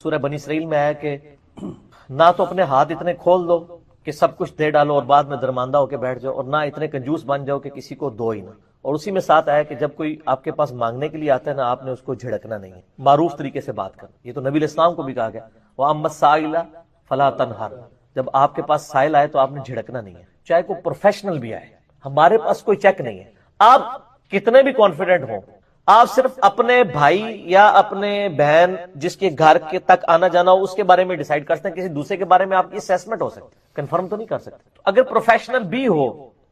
سورہ بنی اسرائیل میں ہے کہ نہ تو اپنے ہاتھ اتنے کھول دو کہ سب کچھ دے ڈالو اور بعد میں درماندہ ہو کے بیٹھ جاؤ، اور نہ اتنے کنجوس بن جاؤ کہ کسی کو دو ہی نہ۔ اور اسی میں ساتھ آیا کہ جب کوئی آپ کے پاس مانگنے کے لیے آتا ہے نا، آپ نے اس کو جھڑکنا نہیں ہے، معروف طریقے سے بات کرنا۔ یہ تو نبی علیہ السلام کو بھی کہا گیا، وَأَمَّا السَّائِلَ فَلَا تَنْهَرْ، جب آپ کے پاس سائل آئے تو آپ نے جھڑکنا نہیں ہے، چاہے کوئی پروفیشنل بھی آئے۔ ہمارے پاس کوئی چیک نہیں ہے، آپ کتنے بھی کانفیڈنٹ ہوں، آپ صرف اپنے بھائی یا اپنے بہن جس کے گھر کے تک آنا جانا ہو اس کے بارے میں ڈیسائیڈ کر سکتے ہیں، کسی دوسرے کے بارے میں آپ کی اسیسمنٹ ہو سکتی ہے، کنفرم تو نہیں کر سکتے۔ اگر پروفیشنل بھی ہو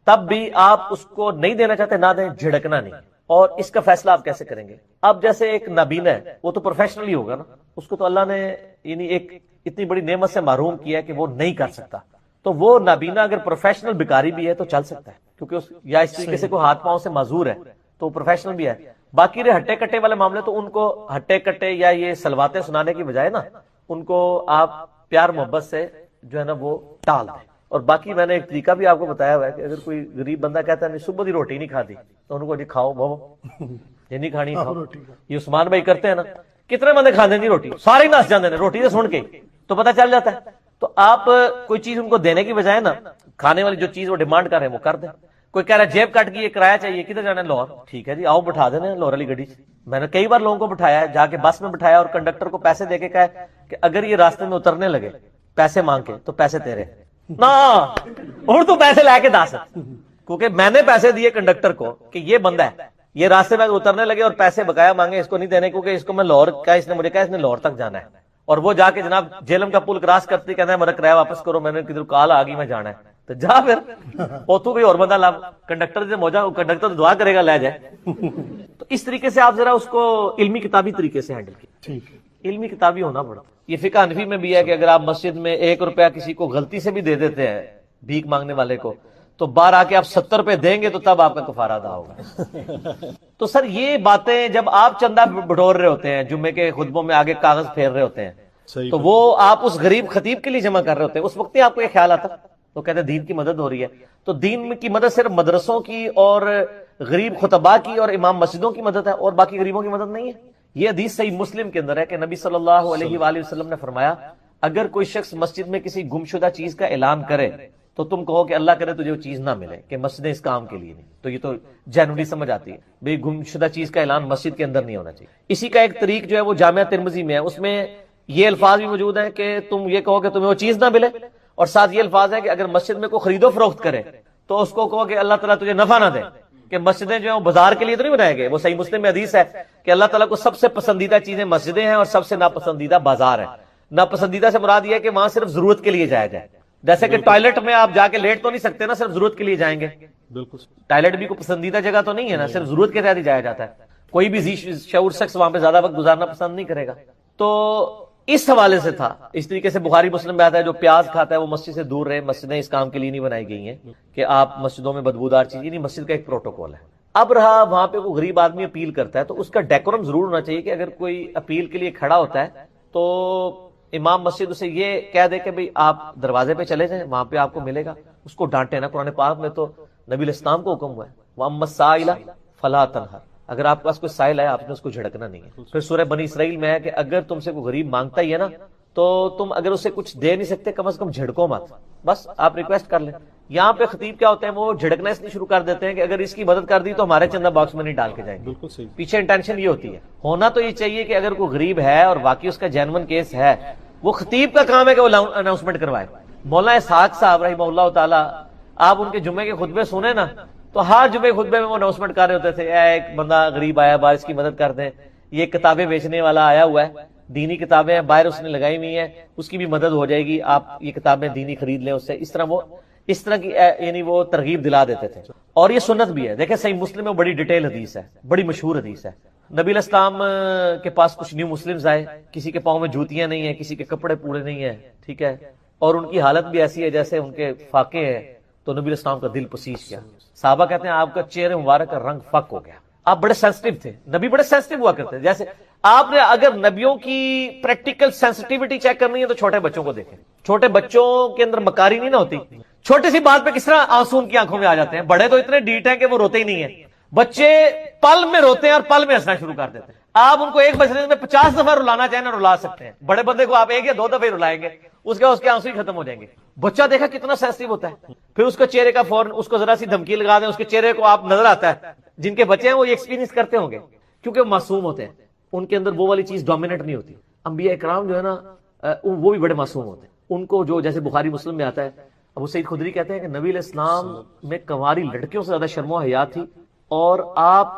تب بھی آپ اس کو نہیں دینا چاہتے، نہ دیں، جھڑکنا نہیں۔ اور اس کا فیصلہ آپ کیسے کریں گے؟ اب جیسے ایک نابینا ہے، وہ تو پروفیشنل ہی ہوگا نا، اس کو تو اللہ نے یعنی ایک اتنی بڑی نعمت سے محروم کیا کہ وہ نہیں کر سکتا، تو وہ نابینا اگر پروفیشنل بھکاری بھی ہے تو چل سکتا ہے، کیونکہ یا اس طریقے سے کوئی ہاتھ پاؤں سے معذور ہے تو پروفیشنل بھی ہے۔ باقی رہے ہٹے کٹے والے معاملے، تو ان کو ہٹے کٹے یا یہ سلواتیں سنانے کی بجائے نا، ان کو آپ پیار محبت سے جو ہے نا وہ ٹال دیں۔ اور باقی میں نے ایک طریقہ بھی آپ کو بتایا ہوا ہے کہ اگر کوئی غریب بندہ کہتا ہے نہیں صبح کی روٹی نہیں کھاتی، تو ان کو جی کھاؤ بابا، یہ نہیں کھانی کھاؤ۔ یہ عثمان بھائی کرتے ہیں نا، کتنے بندے کھاتے ہیں روٹی، سارے ہی نس جاتے ہیں روٹی سے سن کے، تو پتہ چل جاتا ہے۔ تو آپ کوئی چیز ان کو دینے کی بجائے نا، کھانے والی جو چیز وہ ڈیمانڈ کر رہے ہیں وہ کر دیں۔ کوئی کہہ رہا ہے جیب کٹ گئی ہے، کرایہ چاہیے، کدھر جانا ہے؟ لاہور، ٹھیک ہے جی آؤ بٹھا دینا لاہور والی گاڑی سے۔ میں نے کئی بار لوگوں کو بٹھایا ہے، جا کے بس میں بٹھایا اور کنڈکٹر کو پیسے دے کے کہا کہ اگر یہ راستے میں اترنے لگے پیسے مانگ کے تو پیسے تیرے نہ، اور تو پیسے لے کے دس، کیونکہ میں نے پیسے دیے کنڈکٹر کو کہ یہ بندہ ہے، یہ راستے میں اترنے لگے اور پیسے بقایا مانگے، اس کو نہیں دینے، کیونکہ اس کو میں لاہور کا، اس نے مجھے کہا اس نے لاہور تک جانا ہے، اور وہ جا کے جناب جیلم کا پل کراس کرتی کہتا ہے میرا کرایہ واپس کرو، میں نے کدھر کال آ گئی میں جانا ہے، تو جا پھر تو کوئی اور بندہ لا، کنڈکٹر سے موجہ، کنڈکٹر دعا کرے گا لے جائے۔ تو اس طریقے سے آپ ذرا اس کو علمی کتابی طریقے سے ہینڈل کیے، علمی کتابی ہونا پڑتا۔ یہ فقہ حنفی میں بھی ہے کہ اگر آپ مسجد میں 1 روپیہ کسی کو غلطی سے بھی دے دیتے ہیں بھیک مانگنے والے کو، تو باہر آ کے آپ 70 روپے دیں گے تو تب آپ کا کفارہ ادا ہوگا۔ تو سر یہ باتیں جب آپ چندہ بٹور رہے ہوتے ہیں، جمعے کے خطبوں میں آگے کاغذ پھیر رہے ہوتے ہیں، تو وہ آپ اس غریب خطیب کے لیے جمع کر رہے ہوتے ہیں، اس وقت ہی آپ کو یہ خیال آتا تو کہتے ہیں دین کی مدد ہو رہی ہے۔ تو دین کی مدد صرف مدرسوں کی اور غریب خطباء کی اور امام مسجدوں کی مدد ہے، اور باقی غریبوں کی مدد نہیں ہے۔ یہ حدیث صحیح مسلم کے اندر ہے کہ نبی صلی اللہ علیہ وآلہ وسلم نے فرمایا اگر کوئی شخص مسجد میں کسی گمشدہ چیز کا اعلان کرے تو تم کہو کہ اللہ کرے تجھے وہ چیز نہ ملے، کہ مسجدیں اس کام کے لیے نہیں۔ تو یہ تو جنرلی سمجھ آتی ہے بھئی گمشدہ چیز کا اعلان مسجد کے اندر نہیں ہونا چاہیے۔ اسی کا ایک طریق جو ہے وہ جامعہ ترمذی میں ہے، اس میں یہ الفاظ بھی موجود ہیں کہ تم یہ کہو کہ تمہیں وہ چیز نہ ملے، اور ساتھ یہ الفاظ ہے کہ اگر مسجد میں کوئی خرید و فروخت کرے تو اس کو کہو کہ اللہ تعالیٰ تجھے نفع نہ دے، کہ مسجدیں جو ہیں وہ بازار کے لیے تو نہیں بنائے گئے۔ وہ صحیح مسلم میں حدیث ہے کہ اللہ تعالیٰ کو سب سے پسندیدہ چیزیں مسجدیں ہیں اور سب سے ناپسندیدہ بازار ہے۔ ناپسندیدہ سے مراد یہ ہے کہ وہاں صرف ضرورت کے لیے جایا جائے، جیسے کہ ٹوائلٹ میں آپ جا کے لیٹ تو نہیں سکتے نا، صرف ضرورت کے لیے جائیں گے۔ بالکل، ٹوائلٹ بھی کوئی پسندیدہ جگہ تو نہیں ہے نا، صرف ضرورت کے تحت ہی جایا جاتا ہے۔ کوئی بھی ذی شعور شخص وہاں پہ زیادہ وقت گزارنا پسند نہیں کرے گا۔ تو اس حوالے سے تھا، اس طریقے سے بخاری مسلم میں آتا ہے جو پیاز کھاتا ہے وہ مسجد سے دور رہے، مسجدیں اس کام کے لیے نہیں بنائی گئی ہیں کہ آپ مسجدوں میں بدبودار چیز، نہیں، مسجد کا ایک پروٹوکول ہے۔ اب رہا وہاں پہ وہ غریب آدمی اپیل کرتا ہے تو اس کا ڈیکورم ضرور ہونا چاہیے کہ اگر کوئی اپیل کے لیے کھڑا ہوتا ہے تو امام مسجد اسے یہ کہہ دے کہ بھئی آپ دروازے پہ چلے جائیں، وہاں پہ آپ کو ملے گا، اس کو ڈانٹے نا۔ قرآن پاک میں تو نبی علیہ السلام کو حکم ہوا ہے وَأَمَّا السَّائِلَ فَلَا تَنْهَرْ، اگر آپ کے پاس کوئی سائل ہے آپ نے اس کو جھڑکنا نہیں ہے۔ پھر سورہ بنی اسرائیل میں ہے کہ اگر تم سے کوئی غریب مانگتا ہی ہے نا تو تم اگر اسے کچھ دے نہیں سکتے کم از کم جھڑکو مت، بس آپ ریکویسٹ کر لیں۔ یہاں پہ خطیب کیا ہوتے ہیں وہ جھڑکنا اس لیے شروع کر دیتے ہیں کہ اگر اس کی مدد کر دی تو ہمارے چندہ باکس میں نہیں ڈال کے جائیں گے۔ پیچھے انٹینشن یہ ہوتی ہے، ہونا تو یہ چاہیے کہ اگر کوئی غریب ہے اور واقعی اس کا جینون کیس ہے، وہ خطیب کا کام ہے کہ وہ اناؤنسمنٹ کروائے۔ مولانا اسحاق صاحب رحمہ اللہ تعالی، آپ ان کے جمعے کے خطبے سنیں نا تو ہر جمعے خطبے میں وہ اناؤنسمنٹ کر رہے ہوتے تھے، ایک بندہ غریب آیا باہر اس کی مدد کر دیں، یہ کتابیں بیچنے والا آیا ہوا ہے، دینی کتابیں ہیں باہر اس نے لگائی ہوئی ہیں، اس کی بھی مدد ہو جائے گی، آپ یہ کتابیں دینی خرید لیں اس سے۔ اس طرح کی یعنی وہ ترغیب دلا دیتے تھے، اور یہ سنت بھی ہے۔ دیکھیں صحیح مسلم میں بڑی ڈیٹیل حدیث ہے، بڑی مشہور حدیث ہے۔ نبی علیہ السلام کے پاس کچھ نیو مسلمز آئے، کسی کے پاؤں میں جوتیاں نہیں ہیں، کسی کے کپڑے پورے نہیں ہیں، ٹھیک ہے، اور ان کی حالت بھی ایسی ہے جیسے ان کے فاقے ہیں، تو نبی علیہ السلام کا دل پسیج گیا۔ صحابہ کہتے ہیں آپ کا چہرے مبارک کا رنگ فک ہو گیا، آپ بڑے سینسٹیو تھے، نبی بڑے سینسٹیو ہوا کرتے تھے۔ جیسے آپ نے اگر نبیوں کی پریکٹیکل سینسٹیوٹی چیک کرنی ہے تو چھوٹے بچوں کو دیکھیں، چھوٹے بچوں کے اندر مکاری نہیں نہ ہوتی، چھوٹی سی بات پہ کس طرح آنسو ان کی آنکھوں میں آ جاتے ہیں۔ بڑے تو اتنے ڈیٹ ہیں کہ وہ روتے ہی نہیں ہیں، بچے پل میں روتے ہیں اور پل میں ہنسنا شروع کر دیتے ہیں۔ آپ ان کو ایک مجلس میں 50 دفعہ رلانا چاہیں نا رلا سکتے ہیں. بڑے بندے کو آپ 1 یا 2 دفعے رلائیں گے, اس کے آنسو ہی ختم ہو جائیں گے. بچہ دیکھا کتنا سینسٹیو ہوتا ہے, پھر اس کا چہرے کا فوراً اس کو ذرا سی دھمکی لگا دیں, اس کے چہرے کو آپ نظر آتا ہے. جن کے بچے ہیں وہ یہ ایکسپیرینس کرتے ہوں گے, کیونکہ وہ معصوم ہوتے ہیں, ان کے اندر وہ والی چیز ڈومیننٹ نہیں ہوتی. انبیاء اکرام جو ہے نا وہ بھی بڑے معصوم ہوتے ہیں. ان کو جو جیسے بخاری مسلم میں آتا ہے, ابو سعید خدری کہتے ہیں کہ نبی علیہ السلام میں کنواری لڑکیوں سے زیادہ شرم و حیا تھی, اور آپ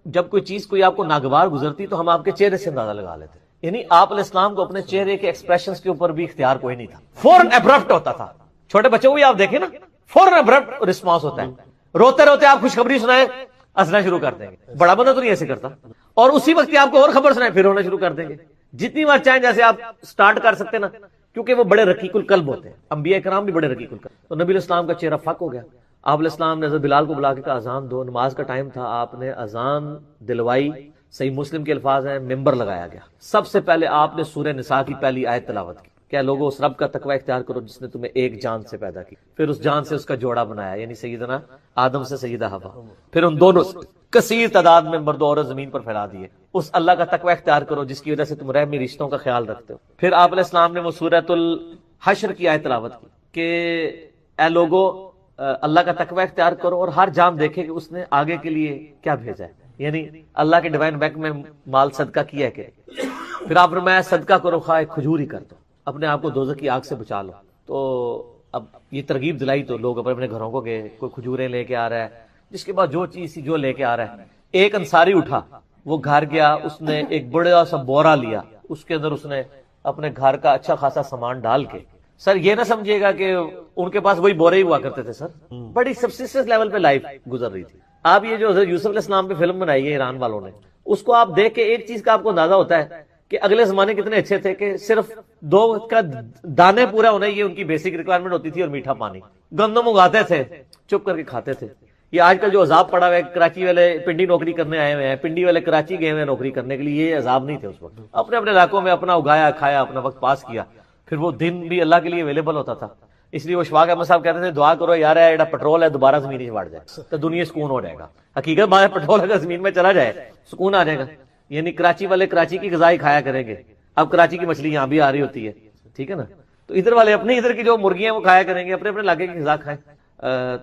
جب کوئی چیز کوئی آپ کو ناگوار گزرتی تو ہم آپ کے چہرے سے اندازہ لگا لیتے. یعنی آپ علیہ السلام کو اپنے چہرے کے ایکسپریشنز کے اوپر بھی اختیار کوئی نہیں تھا, فوراً ابرپٹ ہوتا تھا. چھوٹے بچوں کو بھی آپ دیکھیں نا, فوراً ابرپٹ رسپانس ہوتا ہے. روتے روتے آپ خوشخبری سنائیں ہنسنا شروع کر دیں گے. بڑا بندہ تو نہیں ایسے کرتا, اور اسی وقت ہی آپ کو اور خبر سنائیں پھر رونا شروع کر دیں گے. جتنی بار چاہیں جیسے آپ سٹارٹ کر سکتے نا, کیونکہ وہ بڑے رقیق القلب ہوتے ہیں. انبیاء کرام بھی بڑے رقیق القلب. تو نبی علیہ السلام کا چہرہ فک ہو گیا. آپ علیہ السلام نے حضرت بلال کو بلا کے کہا اذان دو. نماز کا ٹائم تھا, آپ نے اذان دلوائی. صحیح مسلم کے الفاظ ہیں, ممبر لگایا گیا. سب سے پہلے آپ نے سورہ نساء کی پہلی آیت تلاوت کی, کیا لوگوں اس رب کا تقوی اختیار کرو جس نے تمہیں ایک جان سے پیدا کی, پھر اس جان سے اس کا جوڑا بنایا, یعنی سیدنا آدم سے سیدہ حوا, پھر ان دونوں کثیر تعداد میں مرد و عورت زمین پر پھیلا دیے. اس اللہ کا تقوی اختیار کرو جس کی وجہ سے تم رحمی رشتوں کا خیال رکھتے ہو. پھر آپ علیہ السلام نے وہ سورۃ الحشر کی آیت تلاوت کی کہ اے لوگو اللہ کا تقوی اختیار کرو اور ہر جان دیکھے کہ اس نے آگے کے لیے کیا بھیجا ہے, یعنی اللہ کے ڈیوائن بینک میں مال صدقہ کیا ہے کہ. پھر آپ فرمایا صدقہ کرو خواہ کھجور ہی کر دو, اپنے آپ کو دوزخ کی آگ سے بچا لو. تو اب یہ ترغیب دلائی تو لوگ اپنے گھروں کو گئے, کوئی کھجوریں لے کے آ رہا ہے, جس کے بعد جو چیز جو لے کے آ رہا ہے. ایک انصاری اٹھا, وہ گھر گیا, اس نے ایک بڑا سا بورا لیا, اس کے اندر اس نے اپنے گھر کا اچھا خاصا سامان ڈال کے. سر یہ نہ سمجھیے گا کہ ان کے پاس وہی بورے ہی ہوا کرتے تھے سر, بڑی سبسسٹنس لیول پہ لائف گزر رہی تھی. آپ یہ جو حضرت یوسف علیہ السلام پہ فلم بنائی ہے ایران والوں نے, اس کو آپ دیکھ کے ایک چیز کا آپ کو اندازہ ہوتا ہے کہ اگلے زمانے کتنے اچھے تھے کہ صرف 2 وقت کا دانے پورا ہونا یہ ان کی بیسک ریکوائرمنٹ ہوتی تھی, اور میٹھا پانی. گندم اگاتے تھے, چپ کر کے کھاتے تھے. یہ آج کل جو عذاب پڑا ہوا ہے, کراچی والے پنڈی نوکری کرنے آئے ہوئے ہیں, پنڈی والے کراچی گئے ہوئے ہیں نوکری کرنے کے لیے, یہ عذاب نہیں تھے اس وقت. اپنے اپنے علاقوں میں اپنا اگایا, کھایا, اپنا وقت پاس کیا. پھر وہ دن بھی اللہ کے لیے اویلیبل ہوتا تھا. اس لیے وہ شفاق احمد صاحب کہتے تھے دعا کرو یار ایڈا پٹرول ہے دوبارہ زمین ہی بڑھ جائے تو دنیا سکون ہو جائے گا. حقیقت بات ہے, پٹرول اگر زمین میں چلا جائے سکون آ جائے گا. یعنی کراچی والے کراچی کی غذا ہی کھایا کریں گے. اب کراچی کی مچھلی یہاں بھی آ رہی ہوتی ہے, ٹھیک ہے نا, تو ادھر والے اپنے ادھر کی جو مرغیاں وہ کھایا کریں گے, اپنے اپنے علاقے کی غذا کھائیں.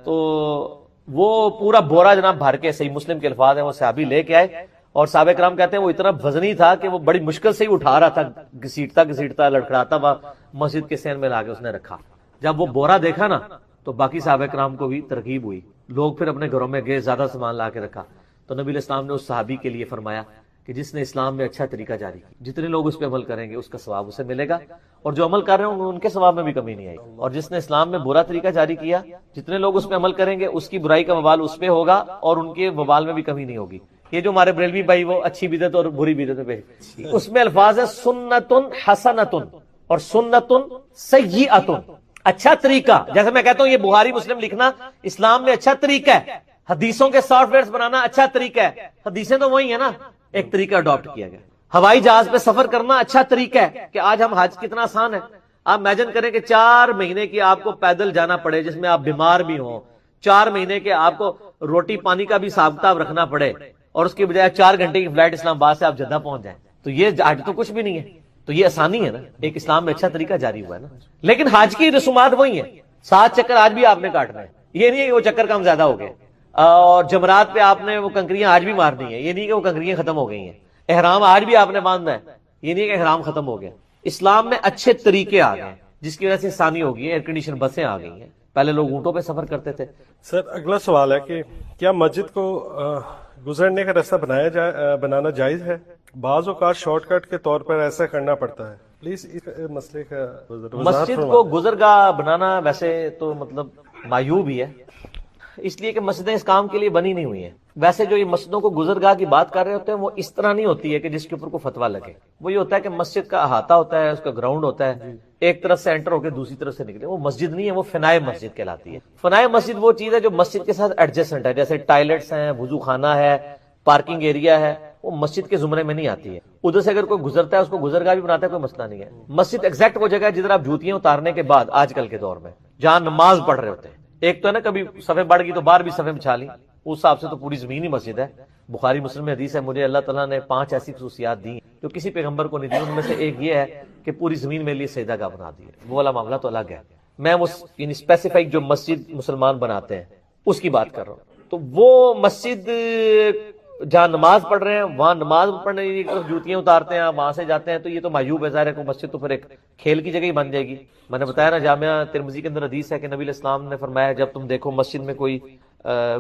تو وہ پورا بورا جناب بھر کے, صحیح مسلم کے الفاظ ہیں, وہ صحابی لے کے آئے. اور صحابہ کرام کہتے ہیں وہ اتنا وزنی تھا کہ وہ بڑی مشکل سے ہی اٹھا رہا تھا, گھسیٹتا لڑکھڑاتا ہوا مسجد کے سین میں لا کے اس نے رکھا. جب وہ بورا دیکھا نا تو باقی صحابہ کرام کو بھی ترغیب ہوئی. لوگ پھر اپنے گھروں میں گئے, زیادہ سامان لا کے رکھا. تو نبی علیہ السلام نے اس صحابی کے لیے فرمایا کہ جس نے اسلام میں اچھا طریقہ جاری کی, جتنے لوگ اس پہ عمل کریں گے اس کا ثواب اسے ملے گا, اور جو عمل کر رہے ہوں ان کے ثواب میں بھی کمی نہیں آئی. اور جس نے اسلام میں برا طریقہ جاری کیا, جتنے لوگ اس پہ عمل کریں گے اس کی برائی کا وبال اس پہ ہوگا, اور ان کے وبال میں بھی کمی نہیں ہوگی. یہ جو ہمارے بریلوی بھائی وہ اچھی بدعت اور بری بدعت پہ, اس میں الفاظ ہے سنتن حسنتن اور سنتن سیئتن. اچھا طریقہ, جیسے میں کہتا ہوں یہ بخاری مسلم لکھنا اسلام میں اچھا طریقہ ہے, حدیثوں کے سافٹ ویئرز بنانا اچھا طریقہ ہے. حدیثیں تو وہی ہیں نا, ایک طریقہ اڈاپٹ کیا گیا. ہوائی جہاز پہ سفر کرنا اچھا طریقہ ہے کہ آج ہم حج کتنا آسان ہے. آپ امیجن کریں کہ 4 مہینے کی آپ کو پیدل جانا پڑے, جس میں آپ بیمار بھی ہوں, 4 مہینے کے آپ کو روٹی پانی کا بھی حساب کتاب رکھنا پڑے, اور اس کے بجائے 4 گھنٹے کی فلائٹ اسلام آباد سے آپ جدہ پہنچ جائیں. تو یہ آج تو کچھ بھی نہیں ہے, تو یہ آسانی ہے نا, ایک اسلام میں اچھا طریقہ جاری ہوا ہے نا. لیکن حج کی رسومات وہی ہیں, 7 چکر آج بھی آپ نے کاٹنا ہے, یہ نہیں ہے کہ وہ چکر کم زیادہ ہو گئے. اور جمرات پہ آپ نے وہ کنکریاں آج بھی مارنی ہے, یہ نہیں کہ وہ کنکریاں ختم ہو گئی ہیں. احرام آج بھی آپ نے باندھنا ہے, یہ نہیں کہ احرام ختم ہو گیا. اسلام میں اچھے طریقے آ گئے جس کی وجہ سے آسانی ہو گئی ہے. ایئر کنڈیشن بسیں آ گئی ہیں, پہلے لوگ اونٹوں پہ سفر کرتے تھے. سر اگلا سوال ہے کہ کیا مسجد کو گزرنے کا راستہ بنانا جائز ہے؟ بعض اوقات شارٹ کٹ کے طور پر ایسا کرنا پڑتا ہے. پلیز اس مسئلے کا مسجد کو گزرگاہ بنانا ویسے تو مطلب معیوب ہی ہے, اس لیے کہ مسجدیں اس کام کے لیے بنی نہیں ہوئی ہیں. ویسے جو یہ مسجدوں کو گزرگاہ کی بات کر رہے ہوتے ہیں وہ اس طرح نہیں ہوتی ہے کہ جس کے اوپر کوئی فتویٰ لگے. وہ یہ ہوتا ہے کہ مسجد کا احاطہ ہوتا ہے, اس کا گراؤنڈ ہوتا ہے, ایک طرف سے انٹر ہو کے دوسری طرف سے نکلے. وہ مسجد نہیں ہے, وہ فنائے مسجد کہلاتی ہے. فنائے مسجد وہ چیز ہے جو مسجد کے ساتھ ایڈجسٹنٹ ہے, جیسے ٹائلٹس ہیں, وضو خانہ ہے, پارکنگ ایریا ہے, وہ مسجد کے زمرے میں نہیں آتی ہے. ادھر سے اگر کوئی گزرتا ہے اس کو گزرگاہ بھی بناتا ہے, کوئی مسئلہ نہیں ہے. مسجد ایگزیکٹ وہ جگہ ہے جدھر آپ جوتیاں اتارنے کے بعد آج کل کے دور میں جہاں نماز پڑھ رہے ہوتے ہیں. ایک تو ہے نا کبھی صفے بڑھ گئی تو باہر بھی صفے بچھا لی, اس حساب سے تو پوری زمین ہی مسجد ہے. بخاری مسلم میں حدیث ہے، مجھے اللہ تعالیٰ نے 5 ایسی خصوصیات دی جو کسی پیغمبر کو نہیں دی، ان میں سے ایک یہ ہے کہ پوری زمین میرے لیے سجدہ گاہ بنا دی ہے۔ وہ والا معاملہ تو الگ ہے، میں اسپیسیفائک جو مسجد مسلمان بناتے ہیں اس کی بات کر رہا ہوں۔ تو وہ مسجد جہاں نماز پڑھ رہے ہیں وہاں نماز پڑھنے کی طرف جوتیاں اتارتے ہیں، وہاں سے جاتے ہیں، تو یہ تو معیوب ہے، ظاہر ہے کہ مسجد تو پھر ایک کھیل کی جگہ ہی بن جائے گی۔ میں نے بتایا نا، جامعہ ترمذی کے اندر حدیث ہے کہ نبی علیہ السلام نے فرمایا جب تم دیکھو مسجد میں کوئی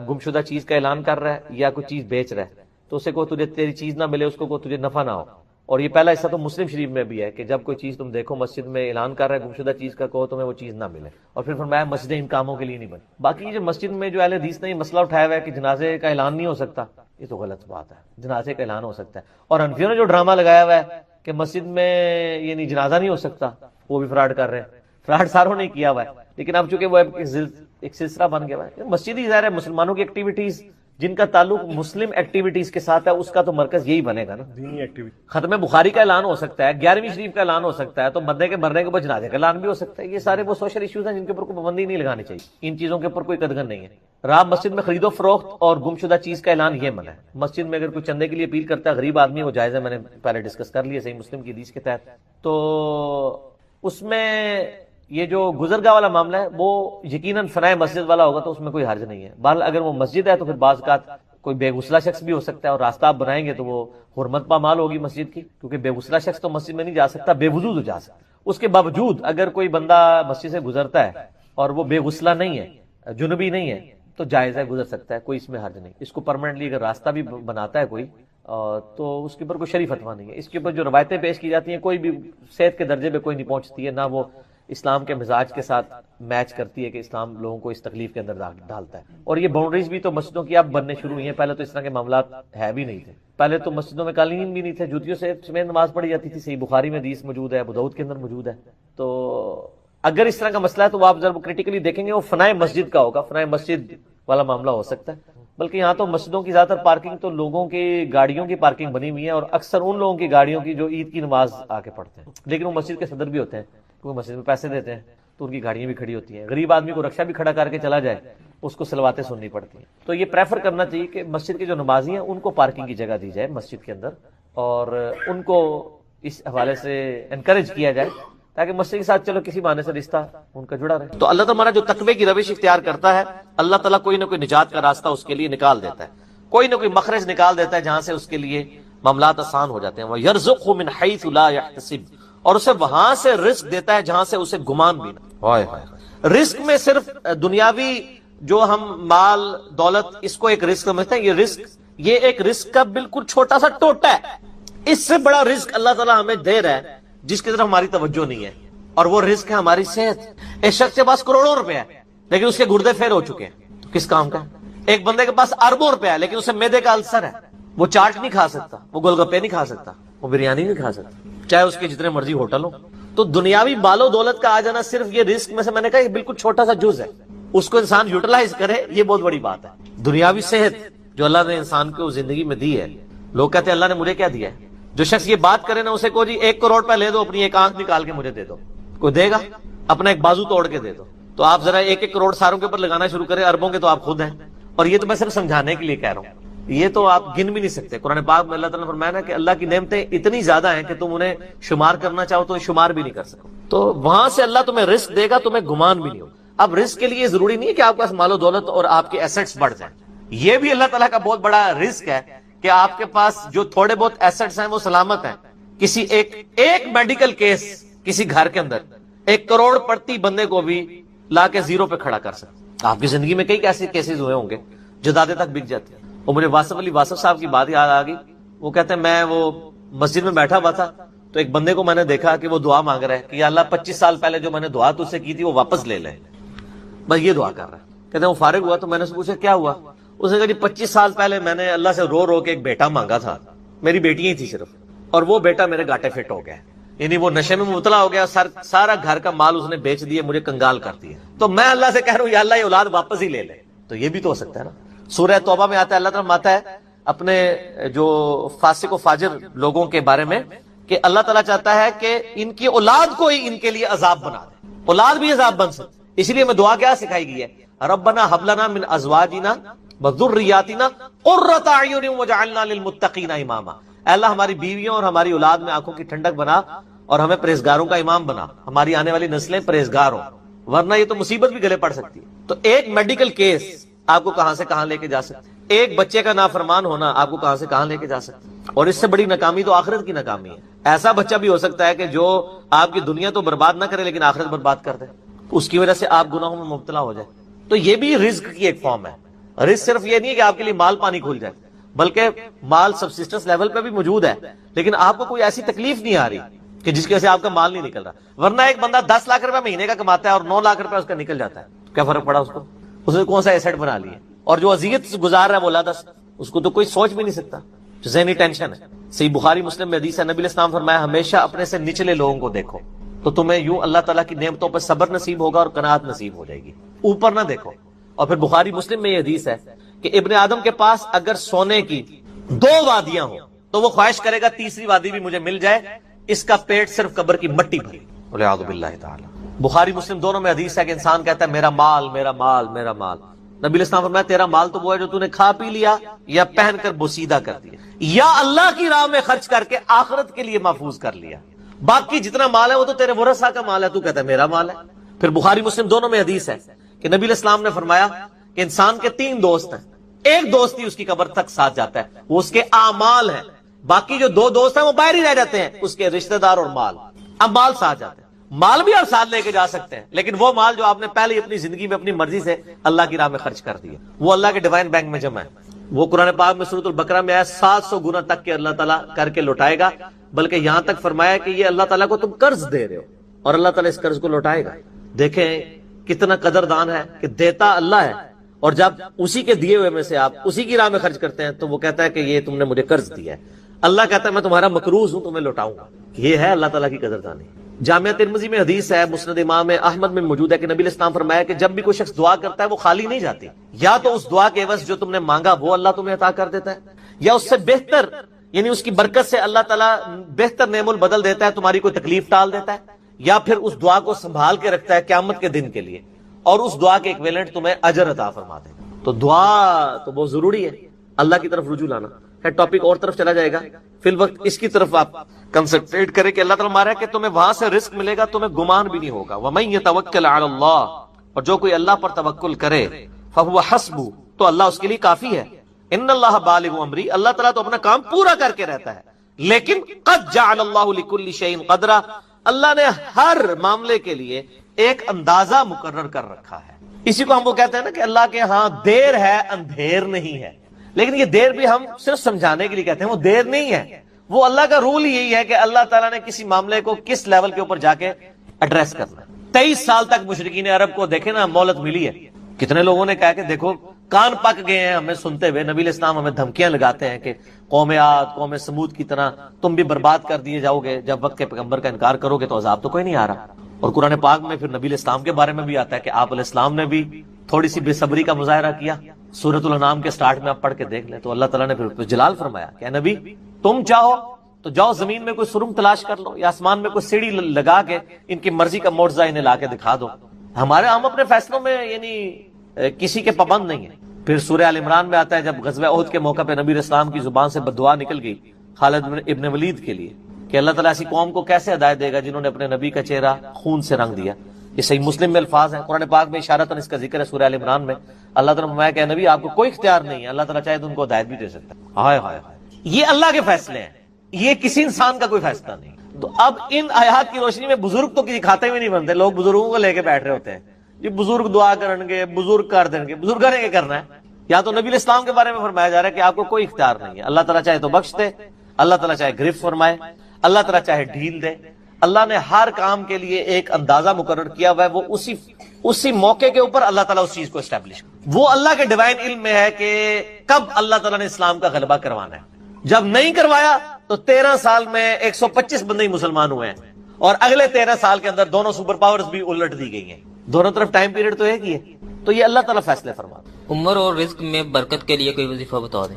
گمشدہ چیز کا اعلان کر رہا ہے یا کوئی چیز بیچ رہا ہے تو اسے کو تجھے تیری چیز نہ ملے، اس کو تجھے نفع نہ ہو۔ اور یہ پہلا حصہ تو مسلم شریف میں بھی ہے کہ جب کوئی چیز تم دیکھو مسجد میں اعلان کر رہا ہے گمشدہ چیز کا، کہو تمہیں وہ چیز نہ ملے۔ اور پھر فرمایا مسجدیں ان کاموں کے لیے نہیں بنی۔ باقی یہ جو مسجد میں جو اہل حدیث نے یہ مسئلہ اٹھایا ہوا ہے کہ جنازے کا اعلان نہیں ہو سکتا، یہ تو غلط بات ہے، جنازے کا اعلان ہو سکتا ہے۔ اور حنفیوں نے جو ڈرامہ لگایا ہوا ہے کہ مسجد میں یعنی جنازہ نہیں ہو سکتا، وہ بھی فراڈ کر رہے ہیں۔ فراڈ ساروں نے کیا ہوا ہے، لیکن اب چونکہ وہ ایک سلسلہ بن گیا ہے، مسجد ہی ظاہر ہے مسلمانوں کی ایکٹیویٹیز جن کا تعلق مسلم ایکٹیویٹیز کے ساتھ ہے، اس کا تو مرکز یہی بنے گا نا۔ دینی ایکٹیویٹی، ختم بخاری کا اعلان ہو سکتا ہے، 11ویں شریف کا اعلان ہو سکتا ہے، تو بندے کے مرنے کے بعد جنازے کا اعلان بھی ہو سکتا ہے۔ یہ سارے وہ سوشل ایشوز ہیں جن کے اوپر کوئی پابندی نہیں لگانی چاہیے، ان چیزوں کے اوپر کوئی قدغن نہیں ہے۔ رات مسجد میں خرید و فروخت اور گمشدہ چیز کا اعلان یہ منع ہے۔ مسجد میں اگر کوئی چندے کے لیے اپیل کرتا ہے غریب آدمی، وہ جائز ہے، میں نے پہلے ڈسکس کر لیا صحیح مسلم کی حدیث کے تحت۔ تو اس میں یہ جو گزرگاہ والا معاملہ ہے وہ یقیناً فنائے مسجد والا ہوگا تو اس میں کوئی حرج نہیں ہے۔ بہرحال اگر وہ مسجد ہے تو پھر بعض اوقات کوئی بے غسلہ شخص بھی ہو سکتا ہے، اور راستہ آپ بنائیں گے تو وہ حرمت پامال ہوگی مسجد کی، کیونکہ بے غسلہ شخص تو مسجد میں نہیں جا سکتا، بے وضو تو جا سکتا۔ اس کے باوجود اگر کوئی بندہ مسجد سے گزرتا ہے اور وہ بے غسلہ نہیں ہے، جنبی نہیں ہے، تو جائز ہے، گزر سکتا ہے، کوئی اس میں حرج نہیں۔ اس کو پرماننٹلی اگر راستہ بھی بناتا ہے کوئی تو اس کے اوپر کوئی شرعی فتویٰ نہیں ہے۔ اس کے اوپر جو روایتیں پیش کی جاتی ہیں کوئی بھی صحت کے درجے پہ کوئی نہیں پہنچتی ہے، نہ وہ اسلام کے مزاج کے ساتھ میچ کرتی ہے کہ اسلام لوگوں کو اس تکلیف کے اندر ڈالتا ہے۔ اور یہ باؤنڈریز بھی تو مسجدوں کی اب بننے شروع ہوئی ہیں، پہلے تو اس طرح کے معاملات ہے بھی نہیں تھے۔ پہلے تو مسجدوں میں قالین بھی نہیں تھے، جوتیوں سے سمیت نماز پڑھی جاتی تھی، صحیح بخاری میں حدیث موجود ہے، ابو داؤد کے اندر موجود ہے۔ تو اگر اس طرح کا مسئلہ ہے تو وہ آپ ضرور کریٹیکلی دیکھیں گے، وہ فنائے مسجد کا ہوگا، فنائے مسجد والا معاملہ ہو سکتا ہے۔ بلکہ یہاں تو مسجدوں کی زیادہ تر پارکنگ تو لوگوں کی گاڑیوں کی پارکنگ بنی ہوئی ہے، اور اکثر ان لوگوں کی گاڑیوں کی جو عید کی نماز آ کے پڑھتے ہیں، لیکن وہ مسجد کے صدر بھی ہوتے ہیں، کیونکہ مسجد میں پیسے دیتے ہیں تو ان کی گاڑیاں بھی کھڑی ہوتی ہیں۔ غریب آدمی کو رکشہ بھی کھڑا کر کے چلا جائے اس کو صلواتیں سننی پڑتی ہیں۔ تو یہ پریفر کرنا چاہیے کہ مسجد کے جو نمازی ہیں ان کو پارکنگ کی جگہ دی جائے مسجد کے اندر، اور ان کو اس حوالے سے انکریج کیا جائے تاکہ مسجد کے ساتھ چلو کسی بہانے سے رشتہ ان کا جڑا رہے۔ تو اللہ تعالیٰ جو تقوی کی روش اختیار کرتا ہے، اللہ تعالیٰ کوئی نہ کوئی نجات کا راستہ اس کے لیے نکال دیتا ہے، کوئی نہ کوئی مخرج نکال دیتا ہے جہاں سے اس کے لیے معاملات آسان ہو جاتے ہیں۔ وَيَرْزُقْهُ مِنْ حَيْثُ لَا يَحْتَسِبُ، اور اسے وہاں سے رزق دیتا ہے جہاں سے اسے گمان بھی نہ۔ رزق میں صرف دنیاوی جو ہم مال دولت اس کو ایک رزق سمجھتے ہیں، یہ ایک رزق کا بالکل چھوٹا سا ٹوٹا ہے۔ اس سے بڑا رزق اللہ تعالیٰ ہمیں دے رہا ہے جس کی طرف ہماری توجہ نہیں ہے، اور وہ رزق ہے ہماری صحت۔ ایک شخص کے پاس کروڑوں روپے ہے لیکن اس کے گردے فیل ہو چکے ہیں، تو کس کام کا؟ ایک بندے کے پاس اربوں روپے ہے لیکن اسے معدے کا السر ہے، وہ چاٹ نہیں کھا سکتا، وہ گول گپے نہیں کھا سکتا، وہ بریانی نہیں کھا سکتا، چاہے اس کے جتنے مرضی ہوٹل ہو۔ تو دنیاوی بال و دولت کا آ جانا صرف یہ رزق میں سے، میں نے کہا یہ بالکل چھوٹا سا جز ہے، اس کو انسان یوٹیلائز کرے یہ بہت بڑی بات ہے۔ دنیاوی صحت جو اللہ نے انسان کو زندگی میں دی ہے، لوگ کہتے ہیں اللہ نے مجھے کیا دیا ہے؟ جو شخص یہ بات کرے نا اسے کو جی 1 کروڑ پہ لے دو، اپنی ایک آنکھ نکال کے مجھے دے دو، کوئی دے گا؟ اپنا ایک بازو توڑ کے دے دو۔ تو آپ ذرا 1 کروڑ ساروں کے اوپر لگانا شروع کریں، اربوں کے تو آپ خود ہیں۔ اور یہ تو میں صرف سمجھانے کے لیے کہہ رہا ہوں، یہ تو آپ گن بھی نہیں سکتے۔ قرآن پاک میں اللہ تعالیٰ نے فرمایا نا کہ اللہ کی نعمتیں اتنی زیادہ ہیں کہ تم انہیں شمار کرنا چاہو تو شمار بھی نہیں کر سکو۔ تو وہاں سے اللہ تمہیں رزق دے گا، تمہیں گمان بھی نہیں ہوگا۔ اب رزق کے لیے ضروری نہیں ہے کہ آپ کے پاس مال و دولت اور آپ کے ایسٹس بڑھ جائیں، یہ بھی اللہ تعالیٰ کا بہت بڑا رزق ہے کہ آپ کے پاس جو تھوڑے بہت ایسٹس ہیں وہ سلامت ہیں۔ کسی ایک میڈیکل کیس کسی گھر کے اندر 1 کروڑ پڑتی بندے کو بھی لا کے زیرو پہ کھڑا کر سکتے۔ آپ کی زندگی میں کئی ایسے کیسز ہوئے ہوں گے جو دادے تک بک جاتے ہیں۔ اور مجھے واصف علی واصف صاحب کی بات یاد آ گئی، وہ کہتے ہیں میں وہ مسجد میں بیٹھا ہوا تھا تو ایک بندے کو میں نے دیکھا کہ وہ دعا مانگ رہا ہے کہ یا اللہ 25 سال پہلے جو میں نے دعا تجھ سے کی تھی وہ واپس لے لے، بس یہ دعا کر رہا ہے۔ کہتے ہیں وہ فارغ ہوا تو میں نے اسے پوچھا کیا ہوا؟ اس نے کہا جی 25 سال پہلے میں نے اللہ سے رو رو کے ایک بیٹا مانگا تھا، میری بیٹیاں ہی تھی صرف، اور وہ بیٹا میرے گاٹے فٹ ہو گیا، یعنی وہ نشے میں مبتلا ہو گیا، سارا گھر کا مال اس نے بیچ دیا، مجھے کنگال کر دیا، تو میں اللہ سے کہہ رہا ہوں یا اللہ یہ اولاد واپس ہی لے لے۔ تو یہ بھی تو ہو سکتا ہے نا۔ سورہ توبہ میں آتا ہے، اللہ تعالیٰ آتا ہے اپنے جو فاسق و فاجر لوگوں کے بارے میں کہ اللہ تعالیٰ چاہتا ہے کہ ان کی اولاد کو ہی ان کے لیے عذاب بنا دے، اولاد بھی عذاب بن سکتی، اس لیے میں دعا کیا سکھائی گئی ہے، ربنا حب لنا من ازواجنا وذریاتنا قرۃ اعین وجعلنا للمتقین اماما، اے اللہ ہماری بیویوں اور ہماری اولاد میں آنکھوں کی ٹھنڈک بنا اور ہمیں پرہیزگاروں کا امام بنا، ہماری آنے والی نسلیں پرہیزگار ہوں، ورنہ یہ تو مصیبت بھی گلے پڑ سکتی ہے۔ تو ایک میڈیکل کیس آپ کو کہاں سے کہاں لے کے جا سکتا ہے، ایک بچے کا نافرمان ہونا آپ کو کہاں سے کہاں لے کے جا سکتا ہے، اور اس سے بڑی ناکامی تو آخرت کی ناکامی ہے۔ ایسا بچہ بھی ہو سکتا ہے کہ جو آپ کی دنیا تو برباد نہ کرے لیکن آخرت برباد کر دے، اس کی وجہ سے آپ گناہوں میں مبتلا ہو جائے۔ تو یہ بھی رزق کی ایک فارم ہے۔ رزق صرف یہ نہیں ہے کہ آپ کے لیے مال پانی کھل جائے، بلکہ مال سبسسٹنس لیول پہ بھی موجود ہے، لیکن آپ کو کوئی ایسی تکلیف نہیں آ رہی کہ جس کی وجہ سے آپ کا مال نہیں نکل رہا۔ ورنہ ایک بندہ 10 لاکھ روپے مہینے کا کماتا ہے اور 9 لاکھ روپے اس کا نکل جاتا ہے، کیا فرق پڑا اس کو؟ اس نے کون سا ایسٹ بنا لیا؟ اور جو اذیت گزار رہا ہے وہ لادس، اس کو تو کوئی سوچ بھی نہیں سکتا، ذہنی ٹینشن ہے۔ صحیح بخاری مسلم میں حدیث ہے، نبی علیہ السلام فرمایا ہمیشہ اپنے سے نچلے لوگوں کو دیکھو تو تمہیں یوں اللہ تعالیٰ کی نعمتوں پر صبر نصیب ہوگا اور قناعت نصیب ہو جائے گی، اوپر نہ دیکھو۔ اور پھر بخاری مسلم میں یہ حدیث ہے کہ ابن آدم کے پاس اگر سونے کی 2 وادیاں ہوں تو وہ خواہش کرے گا تیسری وادی بھی مجھے مل جائے، اس کا پیٹ صرف قبر کی مٹی بھری، والعیاذ باللہ تعالی۔ بخاری مسلم دونوں میں حدیث ہے کہ انسان کہتا ہے میرا مال میرا مال میرا مال، نبی علیہ السلام فرمایا تیرا مال تو وہ ہے جو تو نے کھا پی لیا یا پہن کر بوسیدہ کر دیا یا اللہ کی راہ میں خرچ کر کے آخرت کے لیے محفوظ کر لیا، باقی جتنا مال ہے وہ تو تیرے ورثہ کا مال ہے، تو کہتا ہے میرا مال ہے۔ پھر بخاری مسلم دونوں میں حدیث ہے کہ نبی علیہ السلام نے فرمایا کہ انسان کے 3 دوست ہیں، ایک دوست ہی اس کی قبر تک ساتھ جاتا ہے، وہ اس کے اعمال ہیں، باقی جو 2 دوست ہیں وہ باہر ہی رہ جاتے ہیں، اس کے رشتہ دار اور مال۔ اب مال ساتھ جاتے ہیں، مال بھی آپ ساتھ لے کے جا سکتے ہیں، لیکن وہ مال جو آپ نے پہلے اپنی زندگی میں اپنی مرضی سے اللہ کی راہ میں خرچ کر دیا وہ اللہ کے ڈیوائن بینک میں جمع ہے، وہ قرآن پاک میں سورۃ البقرہ میں آیا 700 گنا تک کہ اللہ تعالیٰ کر کے لوٹائے گا، بلکہ یہاں تک فرمایا کہ یہ اللہ تعالیٰ کو تم قرض دے رہے ہو اور اللہ تعالیٰ اس قرض کو لوٹائے گا۔ دیکھیں کتنا قدردان ہے کہ دیتا اللہ ہے، اور جب اسی کے دیے ہوئے میں سے آپ اسی کی راہ میں خرچ کرتے ہیں تو وہ کہتا ہے کہ یہ تم نے مجھے قرض دیا ہے، اللہ کہتا ہے میں تمہارا مقروض ہوں، تمہیں لوٹاؤں گا۔ یہ ہے اللہ تعالیٰ کی قدردانی۔ جامعہ ترمذی میں حدیث ہے، مسند امام احمد میں موجود ہے کہ نبی علیہ السلام فرمایا کہ جب بھی کوئی شخص دعا کرتا ہے وہ خالی نہیں جاتی، یا تو اس دعا کے عوض جو تم نے مانگا وہ اللہ تمہیں عطا کر دیتا ہے، یا اس سے بہتر یعنی اس کی برکت سے اللہ تعالیٰ بہتر نعم البدل دیتا ہے، تمہاری کوئی تکلیف ٹال دیتا ہے، یا پھر اس دعا کو سنبھال کے رکھتا ہے قیامت کے دن کے لیے، اور اس دعا کے ایکویلنٹ تمہیں اجر عطا فرماتے ہیں۔ تو دعا تو بہت ضروری ہے، اللہ کی طرف رجوع لانا ہے۔ ٹاپک اور طرف چلا جائے گا، فی الوقت اس کی طرف آپ کنسنٹریٹ کریں کہ اللہ تعالیٰ مارا کہ تمہیں وہاں سے رزق ملے گا، تمہیں گمان بھی نہیں ہوگا۔ وَمَن يَتَوَكَّلْ عَلَى اللَّهِ، اور جو کوئی اللہ پر توکل کرے فَهُوَ حَسْبُهُ، تو اللہ اس کے لیے کافی ہے۔ ان اللہ بالغ امری، اللہ تعالیٰ تو اپنا کام پورا کر کے رہتا ہے، لیکن قد جعل اللہ لكل شيء قدرا، اللہ نے ہر معاملے کے لیے ایک اندازہ مقرر کر رکھا ہے۔ اسی کو ہم وہ کہتے ہیں نا کہ اللہ کے ہاں دیر ہے اندھیر نہیں ہے، لیکن یہ دیر بھی ہم صرف سمجھانے کے لیے کہتے ہیں، وہ دیر نہیں ہے، وہ اللہ کا رول ہی یہی ہے کہ اللہ تعالیٰ نے کسی معاملے کو کس لیول کے اوپر جا کے ایڈریس کرنا ہے۔ 23 سال تک مشرکین عرب کو دیکھیں نا مہلت ملی ہے، کتنے لوگوں نے کہا کہ دیکھو کان پک گئے ہیں ہمیں سنتے ہوئے، نبی علیہ السلام ہمیں دھمکیاں لگاتے ہیں کہ قوم عاد قوم سمود کی طرح تم بھی برباد کر دیے جاؤ گے، جب وقت کے پیغمبر کا انکار کرو گے تو عذاب تو کوئی نہیں آ رہا۔ اور قرآن پاک میں پھر نبی علیہ السلام کے بارے میں بھی آتا ہے کہ آپ علیہ السلام نے بھی تھوڑی سی بے صبری کا مظاہرہ کیا، سورۃ الانعام کے سٹارٹ میں آپ پڑھ کے دیکھ لیں تو اللہ تعالیٰ نے پھر جلال فرمایا کہ نبی تم چاہو تو جاؤ زمین میں کوئی سرنگ تلاش کر لو یا آسمان میں کوئی سیڑھی لگا کے ان کی مرضی کا معجزہ انہیں لا کے دکھا دو، ہم اپنے فیصلوں میں یعنی کسی کے پابند نہیں ہیں۔ پھر سورہ آل عمران میں آتا ہے جب غزوہ احد کے موقع پہ نبی علیہ السلام کی زبان سے بددعا نکل گئی خالد ابن ولید کے لیے کہ اللہ تعالیٰ ایسی قوم کو کیسے ہدایت دے گا جنہوں نے اپنے نبی کا چہرہ خون سے رنگ دیا۔ یہ صحیح مسلم میں الفاظ ہیں، قرآن پاک میں اشارتاً اس کا ذکر ہے سورہ آل عمران میں۔ اللہ تعالیٰ نے فرمایا کہ نبی آپ کو کوئی اختیار نہیں ہے، اللہ تعالیٰ چاہے تو ان کو ہدایت بھی دے سکتا ہے۔ ہائے ہائے ہائے، یہ اللہ کے فیصلے ہیں، یہ کسی انسان کا کوئی فیصلہ نہیں۔ تو اب ان آیات کی روشنی میں بزرگ تو کسی کھاتے میں نہیں بنتے، لوگ بزرگوں کو لے کے بیٹھ رہے ہوتے ہیں، یہ بزرگ دعا کریں گے، بزرگ کر دیں گے، بزرگ نے کیا کرنا ہے؟ یا تو نبی علیہ السلام کے بارے میں فرمایا جا رہا ہے کہ آپ کو کوئی اختیار نہیں ہے، اللہ تعالیٰ چاہے تو بخش دے، اللہ تعالیٰ چاہے گرفت فرمائے، اللہ تعالیٰ چاہے ڈھیل دے۔ اللہ نے ہر کام کے لیے ایک اندازہ مقرر کیا ہوا ہے، وہ اسی موقع کے اوپر اللہ تعالیٰ اس چیز کو اسٹیبلش، وہ اللہ کے ڈیوائن علم میں ہے کہ کب اللہ تعالیٰ نے اسلام کا غلبہ کروانا ہے۔ جب نہیں کروایا تو 13 سال میں 125 بندے ہی مسلمان ہوئے ہیں، اور اگلے 13 سال کے اندر دونوں سپر پاورز بھی الٹ دی گئی ہیں، دونوں طرف ٹائم پیریڈ تو ایک ہی ہے۔ تو یہ اللہ تعالیٰ فیصلے فرماتا ہے۔ عمر اور رزق میں برکت کے لیے کوئی وظیفہ بتا دیں۔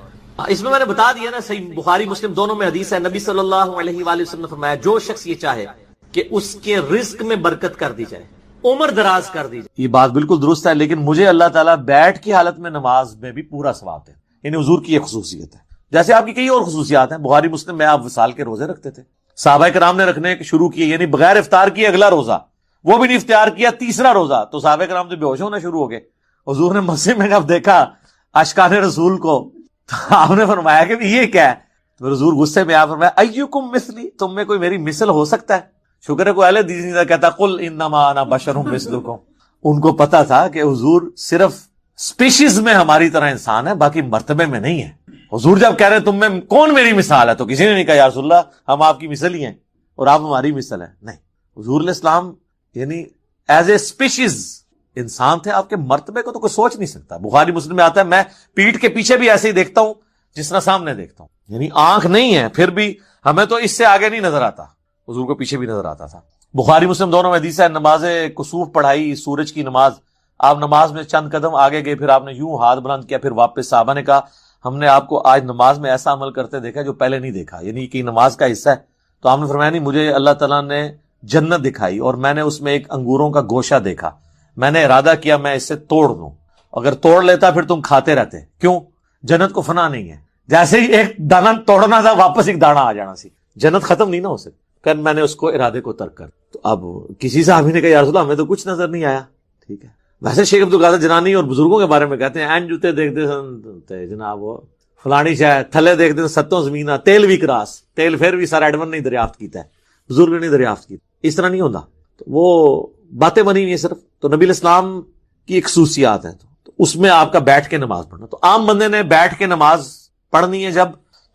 اس میں نے بتا دیا نا، صحیح بخاری مسلم دونوں میں حدیث ہے، نبی صلی اللہ علیہ وآلہ وسلم نے فرمایا جو شخص یہ چاہے کہ اس کے رزق میں برکت کر دی جائے، عمر دراز کر دی جائے. یہ بات بالکل درست ہے, لیکن مجھے اللہ تعالیٰ بیٹھ کی حالت میں نماز میں بھی پورا ثواب دے. یعنی حضور کی ایک خصوصیت ہے, جیسے آپ کی کئی اور خصوصیات ہیں. بخاری مسلم میں آپ وصال کے روزے رکھتے تھے, صحابہ کرام نے رکھنے شروع کیے, یعنی بغیر افطار کیے اگلا روزہ, وہ بھی نہیں افطار کیا تیسرا روزہ, تو صحابہ کرام تو بے ہوش ہونا شروع ہو گئے. حضور نے مسجد میں جب دیکھا اشکان رسول کو, تو آپ نے فرمایا کہ یہ کیا ہے؟ تو حضور غصے میں آپ فرمایا ایکم مثلی, تم میں کوئی میری مثل ہو سکتا ہے؟ شکر ہے کوئی اہل حدیث نہیں کہتا قل انما انا بشر مثلکم. ان کو پتا تھا کہ حضور صرف سپیشیز میں ہماری طرح انسان ہے, باقی مرتبے میں نہیں ہے. حضور جب کہہ رہے تم میں کون میری مثال ہے, تو کسی نے نہیں کہا یا رسول اللہ ہم آپ کی مثل ہی ہیں اور آپ ہماری مثل ہیں. نہیں, حضور علیہ السلام یعنی ایز اے سپیشیز انسان تھے, آپ کے مرتبے کو تو کوئی سوچ نہیں سکتا. بخاری مسلم میں آتا ہے میں پیٹھ کے پیچھے بھی ایسے ہی دیکھتا ہوں جس طرح سامنے دیکھتا ہوں, یعنی آنکھ نہیں ہے پھر بھی ہمیں تو اس سے آگے نہیں نظر آتا, حضور کو پیچھے بھی نظر آتا تھا. بخاری مسلم دونوں میں حدیث ہے, نماز کسوف پڑھائی, سورج کی نماز, آپ نماز میں چند قدم آگے گئے, پھر آپ نے یوں ہاتھ بلند کیا, پھر واپس. صحابہ نے کہا ہم نے آپ کو آج نماز میں ایسا عمل کرتے دیکھا جو پہلے نہیں دیکھا, یعنی کہ نماز کا حصہ ہے. تو آپ نے فرمایا نہیں, مجھے اللہ تعالیٰ نے جنت دکھائی اور میں نے اس میں ایک انگوروں کا گوشہ دیکھا, میں نے ارادہ کیا میں اسے توڑ دوں, اگر توڑ لیتا پھر تم کھاتے رہتے. کیوں؟ جنت کو فنا نہیں ہے, جیسے ہی ایک دانا توڑنا تھا واپس ایک دانا آ جانا سی, جنت ختم نہیں نہ ہو سکتی. کہ میں نے اس کو ارادے کو ترک کر. تو اب کسی صحابی نے کہا یا رسول اللہ ہمیں تو کچھ نظر نہیں آیا. ٹھیک ہے, ویسے شیخ عبدالقادر جنانی اور بزرگوں کے بارے میں کہتے ہیں این جوتے دیکھتے سن جناب وہ فلانی شاید تھلے دیکھتے ستوں زمین تیل بھی کراس, تیل پھر بھی سر ایڈمن نہیں دریافت کیتا ہے, بزرگ نے دریافت کی. اس طرح نہیں ہوتا, تو وہ باتیں بنی ہوئی ہیں صرف. تو نبی علیہ السلام کی ایک خصوصیات ہے, تو اس میں آپ کا بیٹھ کے نماز پڑھنا. تو عام بندے نے بیٹھ کے نماز پڑھنی ہے جب,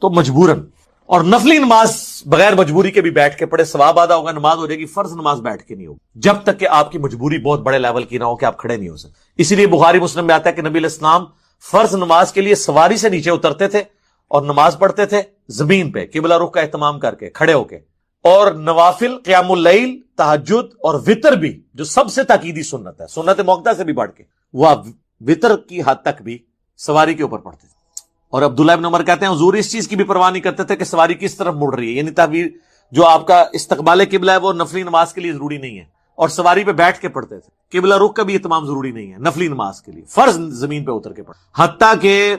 تو مجبوراً, اور نفلی نماز بغیر مجبوری کے بھی بیٹھ کے پڑھے ثواب آدھا ہوگا, نماز ہو جائے گی. فرض نماز بیٹھ کے نہیں ہوگی جب تک کہ آپ کی مجبوری بہت بڑے لیول کی نہ ہو کہ آپ کھڑے نہیں ہو سکتے. اسی لیے بخاری مسلم میں آتا ہے کہ نبی علیہ السلام فرض نماز کے لیے سواری سے نیچے اترتے تھے اور نماز پڑھتے تھے زمین پہ قبلہ رخ کا اہتمام کر کے کھڑے ہو کے. اور نوافل, قیام اللیل, تہجد اور وطر بھی جو سب سے تاکیدی سنت ہے, سنت موقدہ سے بھی بڑھ کے, وہ آپ وطر کی حد تک بھی سواری کے اوپر پڑھتے تھے. اور عبداللہ ابن عمر کہتے ہیں حضور اس چیز کی بھی پرواہ نہیں کرتے تھے کہ سواری کس طرف مڑ رہی ہے, یعنی تعبیر جو آپ کا استقبال قبلہ ہے وہ نفلی نماز کے لیے ضروری نہیں ہے, اور سواری پہ بیٹھ کے پڑھتے تھے. قبلہ رخ کا بھی اہتمام ضروری نہیں ہے نفلی نماز کے لیے, فرض زمین پہ اتر کے پڑھ. حتیٰ کہ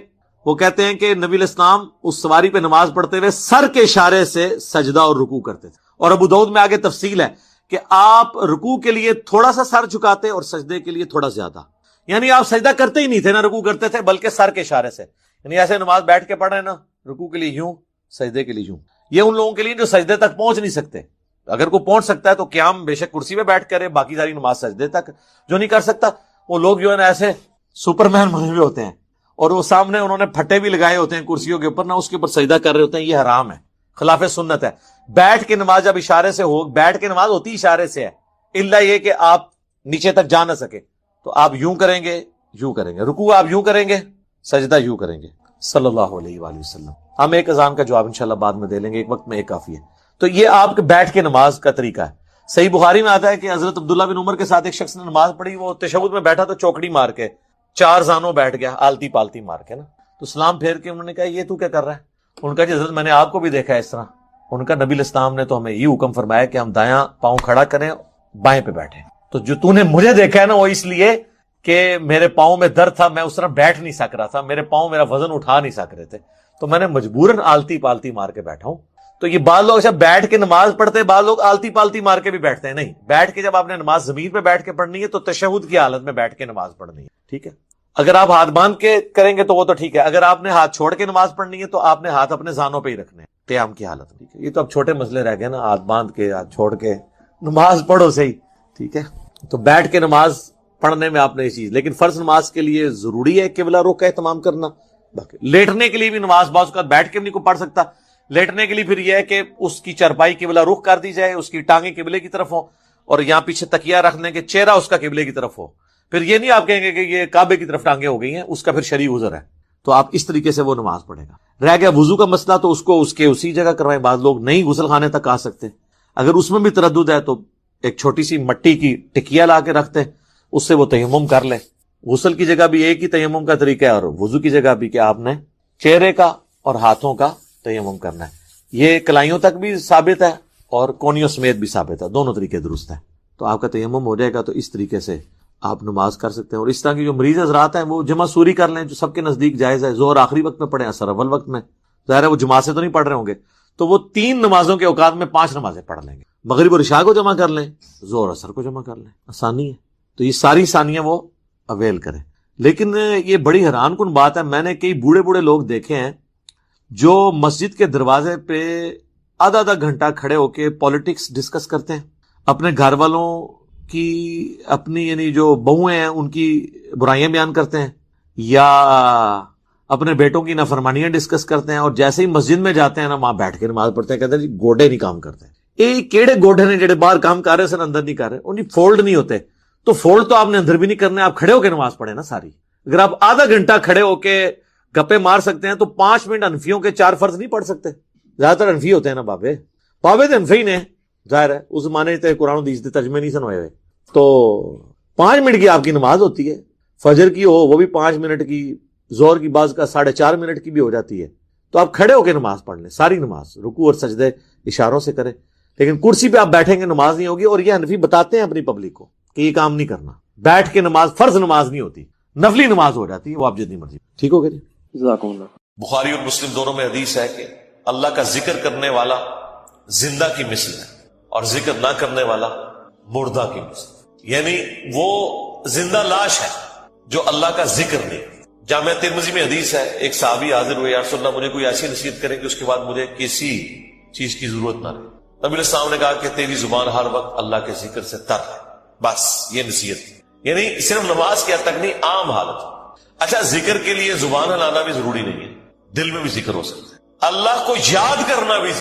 وہ کہتے ہیں کہ نبی علیہ السلام اس سواری پہ نماز پڑھتے ہوئے سر کے اشارے سے سجدہ اور رکوع کرتے تھے. اور ابو داؤد میں آگے تفصیل ہے کہ آپ رکوع کے لیے تھوڑا سا سر جھکاتے اور سجدے کے لیے تھوڑا زیادہ, یعنی آپ سجدہ کرتے ہی نہیں تھے نہ رکوع کرتے تھے, بلکہ سر کے اشارے سے, یعنی ایسے نماز بیٹھ کے پڑھ رہے ہیں نا, رکوع کے لیے یوں, سجدے کے لیے یوں. یہ ان لوگوں کے لیے جو سجدے تک پہنچ نہیں سکتے. اگر کوئی پہنچ سکتا ہے تو قیام بے شک کرسی پہ بیٹھ کرے, باقی ساری نماز سجدے تک. جو نہیں کر سکتا وہ لوگ جو ہے نا ایسے سپر مین بنے ہوئے ہوتے ہیں, اور وہ سامنے انہوں نے پھٹے بھی لگائے ہوتے ہیں کرسیوں کے اوپر, نہ اس کے اوپر سجدہ کر رہے ہوتے ہیں. یہ حرام ہے, خلاف سنت ہے. بیٹھ کے نماز جب اشارے سے ہو, بیٹھ کے نماز ہوتی اشارے سے ہے, الا یہ کہ آپ نیچے تک جا نہ سکے تو آپ یوں کریں گے, یوں کریں گے, رکوع آپ یوں کریں گے, سجدہ یوں کریں گے. صلی اللہ علیہ وآلہ وسلم. ہم ایک اذان کا جواب انشاءاللہ بعد میں دے لیں گے, ایک وقت میں ایک کافی ہے. تو یہ آپ کے بیٹھ کے نماز کا طریقہ ہے. صحیح بخاری میں آتا ہے کہ حضرت عبداللہ بن عمر کے ساتھ ایک شخص نے نماز پڑھی, وہ تشہد میں بیٹھا تو چوکڑی مار کے چار زانوں بیٹھ گیا, آلتی پالتی مار کے نا. تو سلام پھیر کے انہوں نے کہا یہ تو کیا کر رہا ہے؟ ان کا جی حضرت میں نے آپ کو بھی دیکھا ہے اس طرح. ان کا نبی علیہ السلام نے تو ہمیں یہ حکم فرمایا کہ ہم دایاں پاؤں کھڑا کریں, بائیں پہ بیٹھیں. تو جو تو نے مجھے دیکھا ہے نا وہ اس لیے کہ میرے پاؤں میں درد تھا, میں اس طرح بیٹھ نہیں سک رہا تھا, میرے پاؤں میرا وزن اٹھا نہیں سک رہے تھے, تو میں نے مجبوراً آلتی پالتی مار کے بیٹھا ہوں. تو یہ بعض لوگ جب بیٹھ کے نماز پڑھتے, بعض لوگ آلتی پالتی مار کے بھی بیٹھتے ہیں. نہیں, بیٹھ کے جب آپ نے نماز زمین پہ بیٹھ کے پڑھنی ہے تو تشہد کی حالت میں بیٹھ کے نماز پڑھنی ہے. ٹھیک ہے, اگر آپ ہاتھ باندھ کے کریں گے تو وہ تو ٹھیک ہے, اگر آپ نے ہاتھ چھوڑ کے نماز پڑھنی ہے تو آپ نے ہاتھ اپنے زانوں پہ ہی رکھنے ہیں قیام کی حالت. ٹھیک ہے, یہ تو اب چھوٹے مسئلے رہ گئے نا, ہاتھ باندھ کے ہاتھ چھوڑ کے نماز پڑھو صحیح. ٹھیک ہے, تو بیٹھ کے نماز پڑھنے میں آپ نے یہ چیز, لیکن فرض نماز کے لیے ضروری ہے قبلہ رخ کا اہتمام کرنا. باقی لیٹنے کے لیے بھی نماز بعض اوقات بیٹھ کے بھی نہیں کوئی پڑھ سکتا. لیٹنے کے لیے پھر یہ ہے کہ اس کی چرپائی قبلہ رخ کر دی جائے, اس کی ٹانگیں قبلے کی طرف ہوں, اور یہاں پیچھے تکیہ رکھنے کے چہرہ اس کا قبلے کی طرف ہو. پھر یہ نہیں آپ کہیں گے کہ یہ کعبے کی طرف ٹانگیں ہو گئی ہیں, اس کا پھر شرعی عذر ہے. تو آپ اس طریقے سے وہ نماز پڑھے گا. رہ گیا وضو کا مسئلہ, تو اس کو اس کے اسی جگہ کروائیں. بعض لوگ نہیں غسل خانے تک آ سکتے, اگر اس میں بھی تردد ہے تو ایک چھوٹی سی مٹی کی ٹکیا لا کے رکھتے, اس سے وہ تیمم کر لے. غسل کی جگہ بھی ایک ہی تیمم کا طریقہ ہے, اور وضو کی جگہ بھی کہ آپ نے چہرے کا اور ہاتھوں کا تیمم کرنا ہے. یہ کلائیوں تک بھی ثابت ہے اور کونیوں سمیت بھی ثابت ہے, دونوں طریقے درست ہیں. تو آپ کا تیمم ہو جائے گا. تو اس طریقے سے آپ نماز کر سکتے ہیں. اور اس طرح کی جو مریض حضرات ہیں وہ جمع سوری کر لیں جو سب کے نزدیک جائز ہے. ظہر آخری وقت میں پڑھیں, عصر اول وقت میں. ظاہر ہے وہ جماعت سے تو نہیں پڑھ رہے ہوں گے, تو وہ 3 نمازوں کے اوقات میں 5 نمازیں پڑھ لیں گے. مغرب اور عشاء کو جمع کر لیں, ظہر عصر کو جمع کر لیں, آسانی ہے. تو یہ ساری ثانیاں وہ اویل کریں. لیکن یہ بڑی حیران کن بات ہے, میں نے کئی بوڑھے بوڑھے لوگ دیکھے ہیں جو مسجد کے دروازے پہ آدھا گھنٹہ کھڑے ہو کے پالیٹکس ڈسکس کرتے ہیں, اپنے گھر والوں کی, اپنی یعنی جو بہویں ہیں ان کی برائیاں بیان کرتے ہیں, یا اپنے بیٹوں کی نافرمانیاں ڈسکس کرتے ہیں. اور جیسے ہی مسجد میں جاتے ہیں نا, وہاں بیٹھ کے نماز پڑھتے ہیں, کہتے ہیں جی گوڈے نہیں کام کرتے. یہ کیڑے گوڈے نے جڑے باہر کام کر رہے سن اندر نہیں کر رہے, ان کی فولڈ نہیں ہوتے. تو فولڈ تو آپ نے اندر بھی نہیں کرنا, آپ کھڑے ہو کے نماز پڑھیں نا ساری. اگر آپ آدھا گھنٹہ کھڑے ہو کے گپے مار سکتے ہیں تو 5 منٹ انفیوں کے 4 فرض نہیں پڑھ سکتے. زیادہ تر انفی ہوتے ہیں نا بابے تو انفی نے, ظاہر ہے اس زمانے تے قرآن و حدیث کے ترجمے نہیں سن ہوئے ہوئے. تو 5 منٹ کی آپ کی نماز ہوتی ہے. فجر کی ہو وہ بھی 5 منٹ کی, زہر کی بعض کا 4.5 منٹ کی بھی ہو جاتی ہے. تو آپ کھڑے ہو کے نماز پڑھ لیں ساری نماز, رکوع اور سجدے اشاروں سے کریں. لیکن کرسی پہ آپ بیٹھیں گے نماز نہیں ہوگی. اور یہ حنفی بتاتے ہیں اپنی پبلک کو کہ یہ کام نہیں کرنا, بیٹھ کے نماز فرض نماز نہیں ہوتی, نفلی نماز ہو جاتی ہے, وہ آپ جتنی مرضی. ٹھیک ہو گیا جی, جزاکم اللہ. بخاری اور مسلم دونوں میں حدیث ہے کہ اللہ کا ذکر کرنے والا زندہ کی مثل ہے اور ذکر نہ کرنے والا مردہ کی مثل. یعنی وہ زندہ لاش ہے جو اللہ کا ذکر نہیں. جامعہ ترمذی میں حدیث ہے, ایک صحابی حاضر ہوئے, یا رسول اللہ مجھے کوئی ایسی نصیحت کریں کہ اس کے بعد مجھے کسی چیز کی ضرورت نہ رہے. نبی علیہ السلام نے کہا کہ تیری زبان ہر وقت اللہ کے ذکر سے تر ہے, بس یہ نصیحت. یعنی صرف نماز کی حد تک نہیں, عام حالت. اچھا, ذکر کے لیے زبان ہلانا بھی ضروری نہیں ہے, دل میں بھی ذکر ہو سکتا ہے. اللہ کو یاد کرنا بھی